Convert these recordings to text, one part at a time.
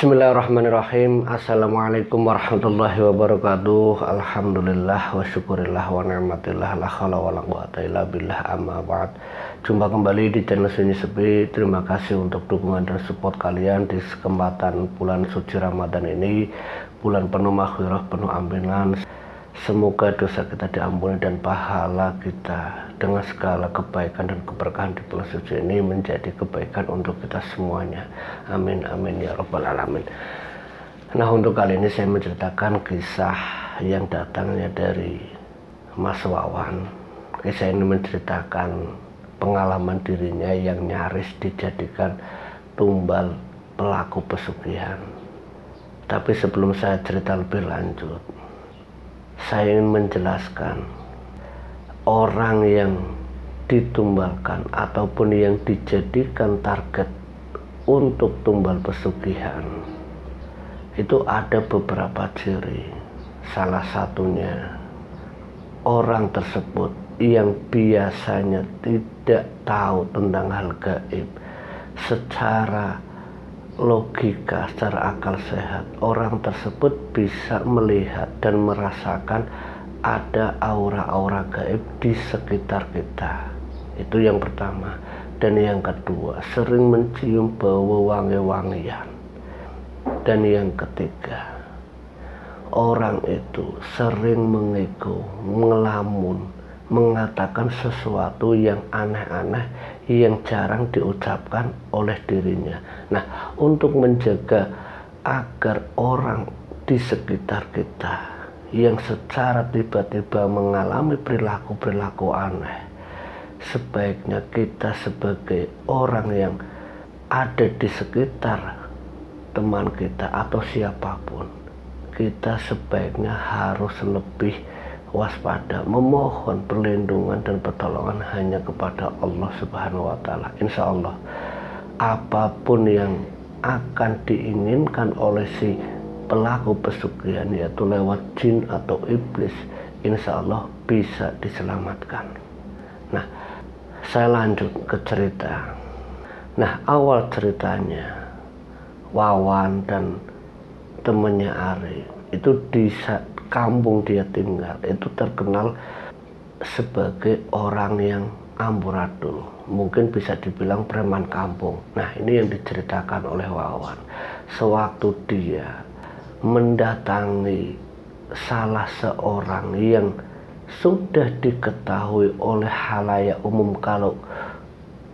Bismillahirrahmanirrahim. Assalamualaikum warahmatullahi wabarakatuh. Alhamdulillah wa syukurillah wa ni'matillah la khala wa la quwata illa billah, amma ba'd. Jumpa kembali di channel Sunyi Sepi. Terima kasih untuk dukungan dan support kalian di kesempatan bulan suci Ramadan ini, bulan penuh maghfirah, penuh ampunan. Semoga dosa kita diampuni dan pahala kita dengan segala kebaikan dan keberkahan di bulan suci ini menjadi kebaikan untuk kita semuanya. Amin amin ya rabbal alamin. Nah, untuk kali ini saya menceritakan kisah yang datangnya dari Mas Wawan. Kisah ini menceritakan pengalaman dirinya yang nyaris dijadikan tumbal pelaku pesugihan. Tapi sebelum saya cerita lebih lanjut, saya ingin menjelaskan orang yang ditumbalkan ataupun yang dijadikan target untuk tumbal pesugihan itu ada beberapa ciri. Salah satunya, orang tersebut yang biasanya tidak tahu tentang hal gaib. Secara logika, secara akal sehat, orang tersebut bisa melihat dan merasakan ada aura-aura gaib di sekitar kita. Itu yang pertama. Dan yang kedua, sering mencium bau wangi-wangian. Dan yang ketiga, orang itu sering mengego, ngelamun, mengatakan sesuatu yang aneh-aneh yang jarang diucapkan oleh dirinya. Nah, untuk menjaga agar orang di sekitar kita yang secara tiba-tiba mengalami perilaku-perilaku aneh, sebaiknya kita sebagai orang yang ada di sekitar teman kita atau siapapun, kita sebaiknya harus lebih waspada, memohon perlindungan dan pertolongan hanya kepada Allah Subhanahu wa Ta'ala. Insya Allah, apapun yang akan diinginkan oleh si pelaku pesugihan, yaitu lewat jin atau iblis, insya Allah bisa diselamatkan. Nah, saya lanjut ke cerita. Nah, awal ceritanya, Wawan dan temannya Ari itu di kampung dia tinggal itu terkenal sebagai orang yang amburadul, mungkin bisa dibilang preman kampung. Nah, ini yang diceritakan oleh Wawan. Sewaktu dia mendatangi salah seorang yang sudah diketahui oleh khalayak umum kalau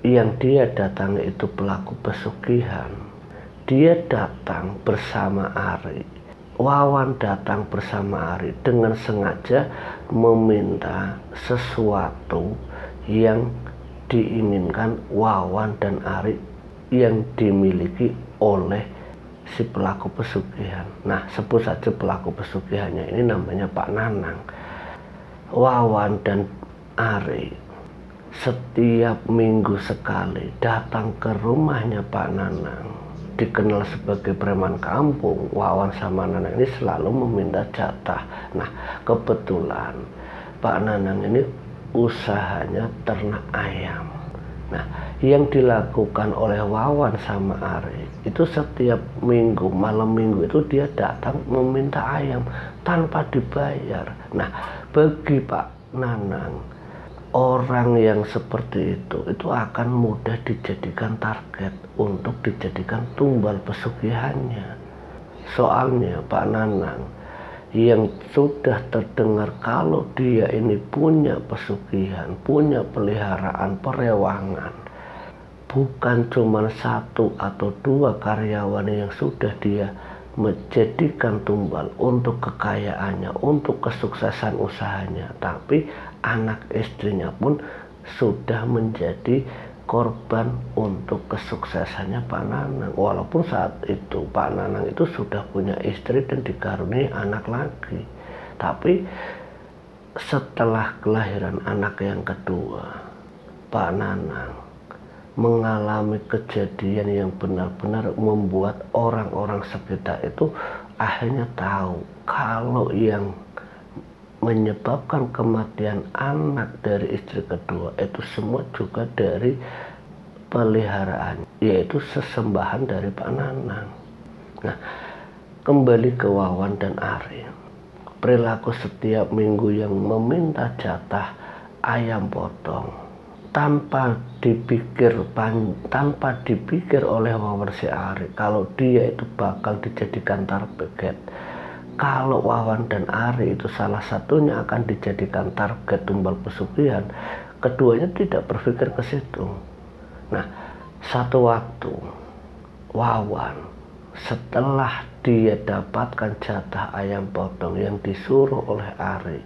yang dia datangi itu pelaku pesugihan, dia datang bersama Ari. Wawan datang bersama Ari dengan sengaja meminta sesuatu yang diinginkan Wawan dan Ari yang dimiliki oleh si pelaku pesugihan. Nah, sebut saja pelaku pesugihannya ini namanya Pak Nanang. Wawan dan Ari setiap minggu sekali datang ke rumahnya Pak Nanang. Dikenal sebagai preman kampung, Wawan sama Nanang ini selalu meminta jatah. Nah, kebetulan Pak Nanang ini usahanya ternak ayam. Nah, yang dilakukan oleh Wawan sama Ari itu setiap minggu, malam minggu itu dia datang meminta ayam tanpa dibayar. Nah, bagi Pak Nanang, orang yang seperti itu akan mudah dijadikan target untuk dijadikan tumbal pesugihannya. Soalnya Pak Nanang yang sudah terdengar kalau dia ini punya pesugihan, punya peliharaan perewangan, bukan cuma satu atau dua karyawan yang sudah dia menjadikan tumbal untuk kekayaannya, untuk kesuksesan usahanya, tapi anak istrinya pun sudah menjadi korban untuk kesuksesannya Pak Nanang. Walaupun saat itu Pak Nanang itu sudah punya istri dan dikaruniai anak lagi, tapi setelah kelahiran anak yang kedua, Pak Nanang mengalami kejadian yang benar-benar membuat orang-orang sekitar itu akhirnya tahu kalau yang menyebabkan kematian anak dari istri kedua itu semua juga dari peliharaan, yaitu sesembahan dari Pak Nanang. Nah, kembali ke Wawan dan Ari. Perilaku setiap minggu yang meminta jatah ayam potong tanpa dipikir oleh Wawan si Ari kalau dia itu bakal dijadikan target. Kalau Wawan dan Ari itu salah satunya akan dijadikan target tumbal pesugihan, keduanya tidak berpikir ke situ. Nah, satu waktu Wawan setelah dia dapatkan jatah ayam potong yang disuruh oleh Ari,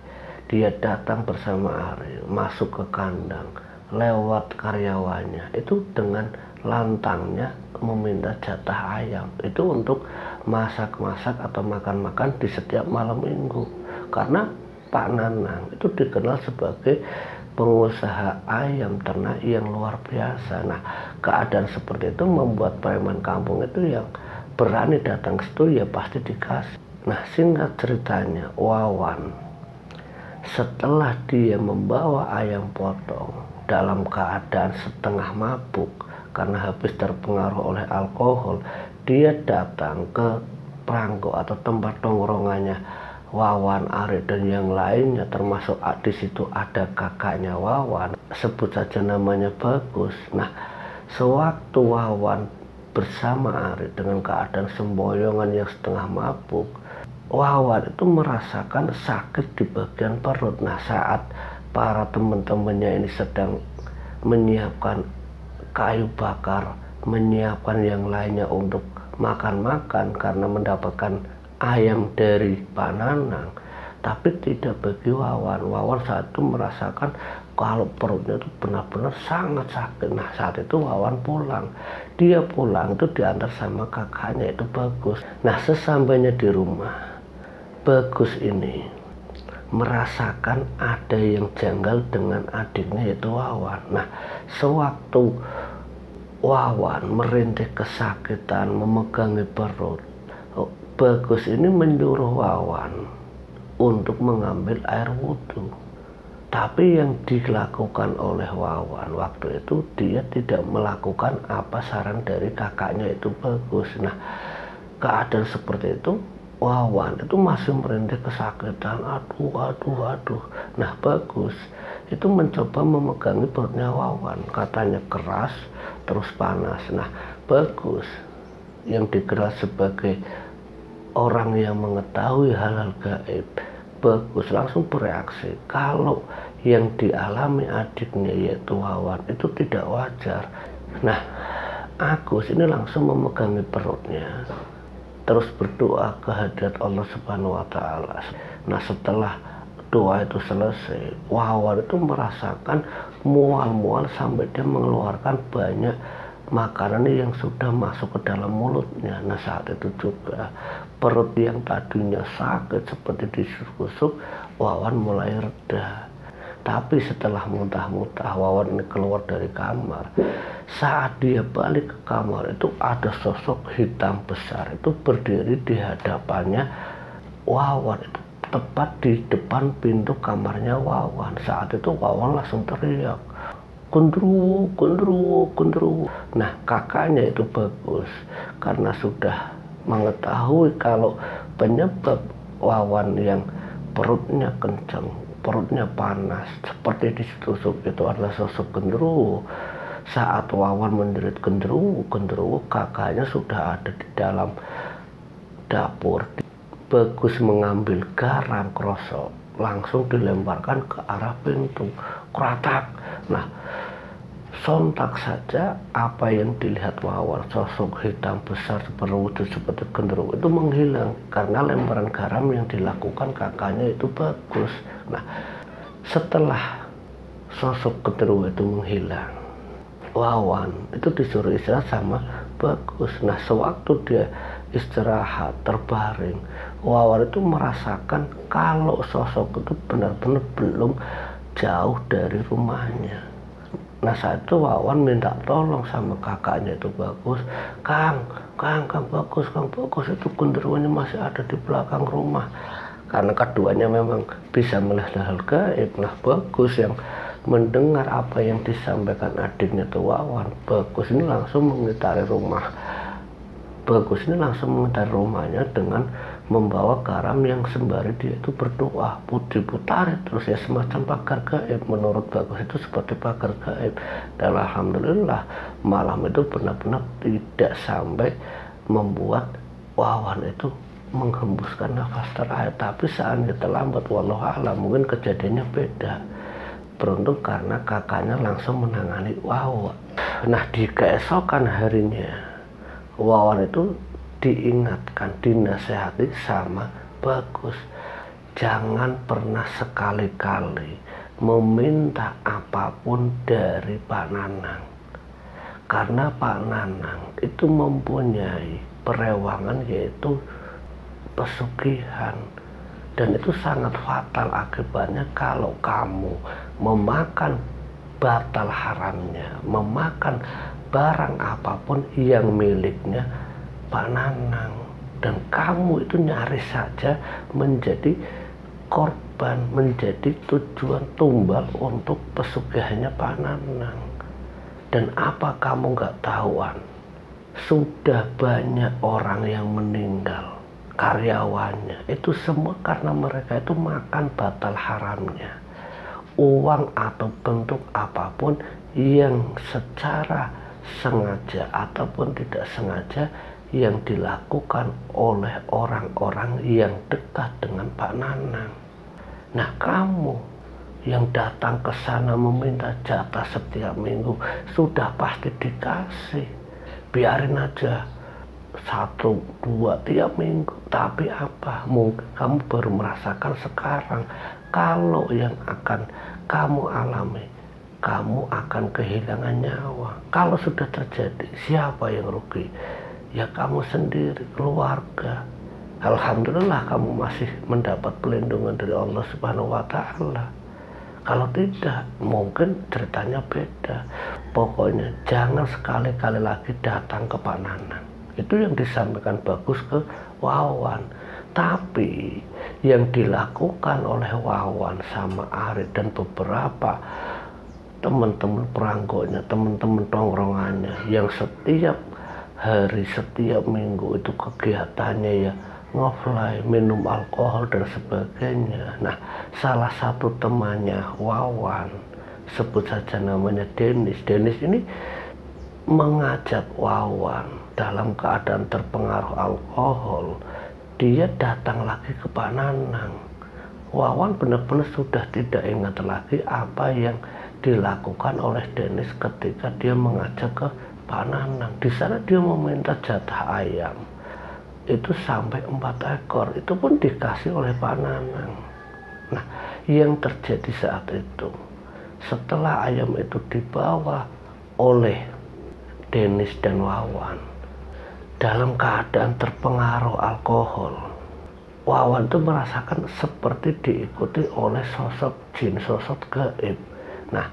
dia datang bersama Ari masuk ke kandang lewat karyawannya itu dengan lantangnya meminta jatah ayam itu untuk masak-masak atau makan-makan di setiap malam minggu. Karena Pak Nanang itu dikenal sebagai pengusaha ayam ternak yang luar biasa. Nah, keadaan seperti itu membuat preman kampung itu yang berani datang ke situ ya pasti dikasih. Nah, singkat ceritanya, Wawan setelah dia membawa ayam potong dalam keadaan setengah mabuk karena habis terpengaruh oleh alkohol, dia datang ke perangko atau tempat tongkrongannya Wawan, Ari dan yang lainnya, termasuk di situ ada kakaknya Wawan, sebut saja namanya Bagus. Nah, sewaktu Wawan bersama Ari dengan keadaan semboyongan yang setengah mabuk, Wawan itu merasakan sakit di bagian perut. Nah, saat para teman-temannya ini sedang menyiapkan kayu bakar, menyiapkan yang lainnya untuk makan-makan karena mendapatkan ayam dari Pak Nanang, tapi tidak bagi Wawan. Wawan saat itu merasakan kalau perutnya itu benar-benar sangat sakit. Nah, saat itu Wawan pulang. Dia pulang itu diantar sama kakaknya itu Bagus. Nah, sesampainya di rumah, Bagus ini merasakan ada yang janggal dengan adiknya yaitu Wawan. Nah, sewaktu Wawan merintih kesakitan, memegangi perut, Bagus ini menyuruh Wawan untuk mengambil air wudhu. Tapi yang dilakukan oleh Wawan waktu itu, dia tidak melakukan apa saran dari kakaknya itu Bagus. Nah, keadaan seperti itu, Wawan itu masih merintih kesakitan, aduh. Nah, Bagus itu mencoba memegangi perutnya Wawan, katanya keras terus panas. Nah, Bagus yang dikenal sebagai orang yang mengetahui hal-hal gaib, Bagus langsung bereaksi kalau yang dialami adiknya yaitu Wawan itu tidak wajar. Nah, Agus ini langsung memegangi perutnya terus berdoa ke hadirat Allah Subhanahu wa Ta'ala. Nah, setelah doa itu selesai, Wawan itu merasakan mual-mual sampai dia mengeluarkan banyak makanan yang sudah masuk ke dalam mulutnya. Nah, saat itu juga perut yang tadinya sakit seperti ditusuk-tusuk, Wawan mulai reda. Tapi setelah muntah-muntah, Wawan ini keluar dari kamar. Saat dia balik ke kamar itu ada sosok hitam besar itu berdiri di hadapannya Wawan, itu tepat di depan pintu kamarnya Wawan. Saat itu Wawan langsung teriak, "Gendruwo." Nah, kakaknya itu Bagus karena sudah mengetahui kalau penyebab Wawan yang perutnya kencang, perutnya panas seperti ditusuk itu adalah sosok gendruwo. Saat Wawan menjerit gendruwo, kakaknya sudah ada di dalam dapur. Bagus mengambil garam krosok, langsung dilemparkan ke arah pintu, kratak. Nah, sontak saja apa yang dilihat Wawan, sosok hitam besar berwujud seperti genderuwo itu menghilang karena lemparan garam yang dilakukan kakaknya itu Bagus. Nah, setelah sosok genderuwo itu menghilang, Wawan itu disuruh istirahat sama Bagus. Nah, sewaktu dia istirahat terbaring, Wawan itu merasakan kalau sosok itu benar-benar belum jauh dari rumahnya. Nah, saat itu Wawan minta tolong sama kakaknya itu Bagus, Kang Bagus itu genderuwonya masih ada di belakang rumah. Karena keduanya memang bisa melihat hal gaib. Nah, Bagus yang mendengar apa yang disampaikan adiknya itu Wawan, Bagus ini langsung mengitari rumah Bagus ini langsung mengendarai rumahnya dengan membawa garam yang sembari dia itu berdoa, diputar terus ya, semacam pagar gaib. Menurut Bagus itu seperti pagar gaib. Dan alhamdulillah malam itu benar-benar tidak sampai membuat Wawan itu menghembuskan nafas terakhir. Tapi saatnya terlambat, wallahu a'lam, mungkin kejadiannya beda. Beruntung karena kakaknya langsung menangani Wawan. Nah, di keesokan harinya Wawan itu diingatkan, dinasehati sama Bagus, jangan pernah sekali-kali meminta apapun dari Pak Nanang, karena Pak Nanang itu mempunyai perewangan yaitu pesugihan, dan itu sangat fatal akibatnya kalau kamu memakan batal haramnya, memakan barang apapun yang miliknya Pak Nanang, dan kamu itu nyaris saja menjadi korban, menjadi tujuan tumbal untuk pesugihannya Pak Nanang. Dan apa kamu nggak tahuan, sudah banyak orang yang meninggal, karyawannya itu semua karena mereka itu makan batal haramnya, uang atau bentuk apapun yang secara sengaja ataupun tidak sengaja yang dilakukan oleh orang-orang yang dekat dengan Pak Nanang. Nah, kamu yang datang ke sana meminta jatah setiap minggu sudah pasti dikasih, biarin aja 1, 2 tiap minggu. Tapi apa, mungkin kamu baru merasakan sekarang. Kalau yang akan kamu alami, kamu akan kehilangan nyawa. Kalau sudah terjadi, siapa yang rugi? Ya kamu sendiri, keluarga. Alhamdulillah kamu masih mendapat perlindungan dari Allah Subhanahu wa Ta'ala. Kalau tidak, mungkin ceritanya beda. Pokoknya jangan sekali-kali lagi datang ke Pak Nanang. Itu yang disampaikan Bagus ke Wawan. Tapi yang dilakukan oleh Wawan sama Ari dan beberapa teman-teman peranggonya, teman-teman tongkrongannya yang setiap hari, setiap minggu itu kegiatannya ya ngefly, minum alkohol dan sebagainya. Nah, salah satu temannya Wawan, sebut saja namanya Dennis. Dennis ini mengajak Wawan dalam keadaan terpengaruh alkohol. Dia datang lagi ke Pak Nanang. Wawan benar-benar sudah tidak ingat lagi apa yang dilakukan oleh Dennis ketika dia mengajak ke Pak Nanang. Di sana dia meminta jatah ayam itu sampai 4 ekor, itu pun dikasih oleh Pak Nanang. Nah, yang terjadi saat itu, setelah ayam itu dibawa oleh Dennis dan Wawan dalam keadaan terpengaruh alkohol, Wawan itu merasakan seperti diikuti oleh sosok jin, sosok gaib. Nah,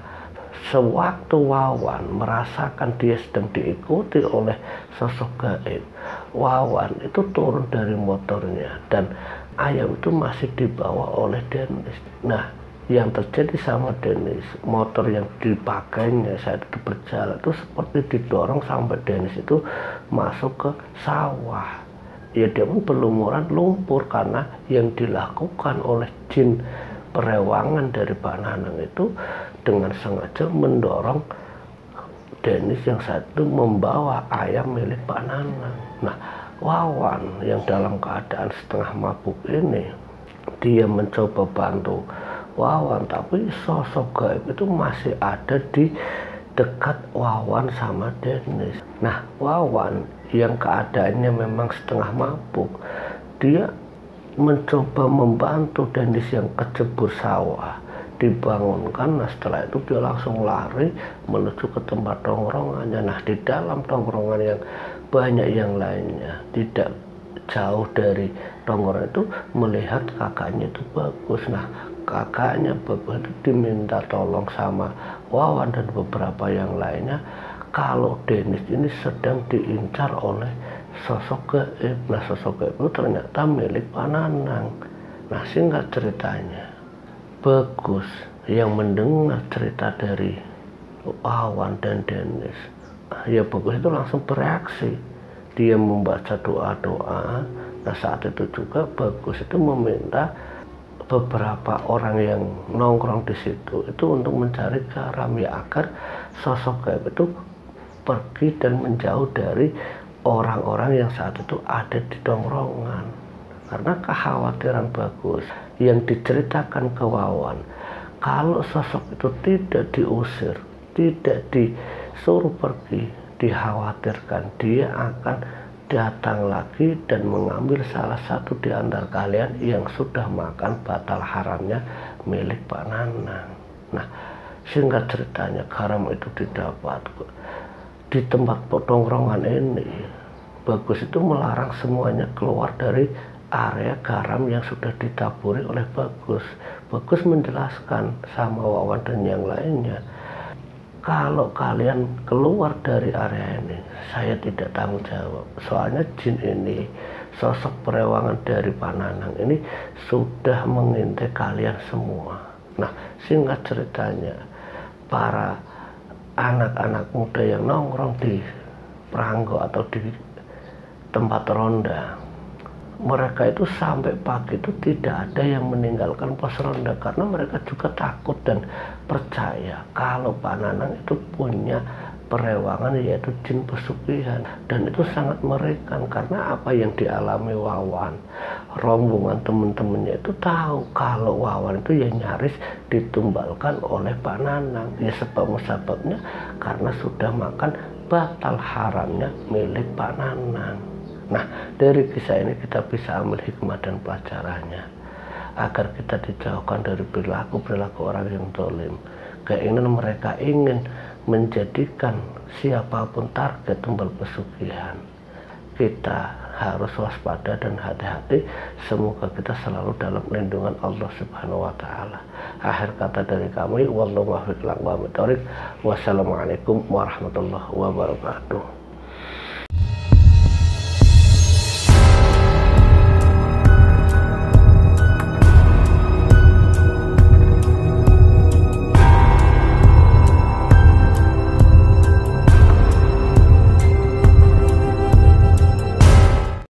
sewaktu Wawan merasakan dia sedang diikuti oleh sosok gaib, Wawan itu turun dari motornya dan ayam itu masih dibawa oleh Dennis. Nah, yang terjadi sama Dennis, motor yang dipakainya saat itu berjalan itu seperti didorong sampai Dennis itu masuk ke sawah. Ya, dia pun berlumuran lumpur karena yang dilakukan oleh jin perewangan dari Pak Nanang itu dengan sengaja mendorong Dennis yang saat itu membawa ayam milik Pak Nanang. Nah, Wawan yang dalam keadaan setengah mabuk ini, dia mencoba bantu Wawan, tapi sosok gaib itu masih ada di dekat Wawan sama Dennis. Nah, Wawan yang keadaannya memang setengah mabuk, dia mencoba membantu Dennis yang kecebur sawah, dibangunkan. Nah, setelah itu dia langsung lari menuju ke tempat tongkrongannya. Nah, di dalam tongkrongan yang banyak yang lainnya, tidak jauh dari tongkrongan itu, melihat kakaknya itu Bagus. Nah, kakaknya Bagus itu diminta tolong sama Wawan dan beberapa yang lainnya kalau Dennis ini sedang diincar oleh sosok gaib. Nah, sosok gaib itu ternyata milik Pak Nanang. Nah, singkat ceritanya, Bagus yang mendengar cerita dari Wawan dan Dennis, ya Bagus itu langsung bereaksi. dia membaca doa-doa. Nah saat itu juga Bagus itu meminta beberapa orang yang nongkrong di situ itu untuk mencari garam ya, agar sosok gaib itu pergi dan menjauh dari orang-orang yang saat itu ada di tongkrongan. Karena kekhawatiran Bagus yang diceritakan ke Wawan, kalau sosok itu tidak diusir, tidak disuruh pergi, dikhawatirkan dia akan datang lagi dan mengambil salah satu di antara kalian yang sudah makan batal haramnya milik Pak Nanang. Nah, singkat ceritanya garam itu didapat di tempat tongkrongan ini. Bagus itu melarang semuanya keluar dari area garam yang sudah ditaburi oleh Bagus. Bagus menjelaskan sama Wawan dan yang lainnya, kalau kalian keluar dari area ini, saya tidak tanggung jawab. Soalnya jin ini, sosok perewangan dari Pak Nanang ini sudah mengintai kalian semua. Nah, singkat ceritanya, para anak-anak muda yang nongkrong di peranggo atau di tempat ronda, mereka itu sampai pagi itu tidak ada yang meninggalkan pos ronda karena mereka juga takut dan percaya kalau Pak Nanang itu punya perewangan, yaitu jin pesugihan, dan itu sangat mengerikan. Karena apa yang dialami Wawan, rombongan teman-temannya itu tahu kalau Wawan itu ya nyaris ditumbalkan oleh Pak Nanang. Ya sebab-sebabnya karena sudah makan batal haramnya milik Pak Nanang. Nah, dari kisah ini kita bisa ambil hikmah dan pelajarannya agar kita dijauhkan dari perilaku-perilaku orang yang zalim. Keinginan mereka ingin menjadikan siapapun target tumbal pesugihan. Kita harus waspada dan hati-hati. Semoga kita selalu dalam lindungan Allah Subhanahu wa taala. Akhir kata dari kami, wallahu muwaffiq ila aqwamit thoriq. Wassalamualaikum warahmatullahi wabarakatuh.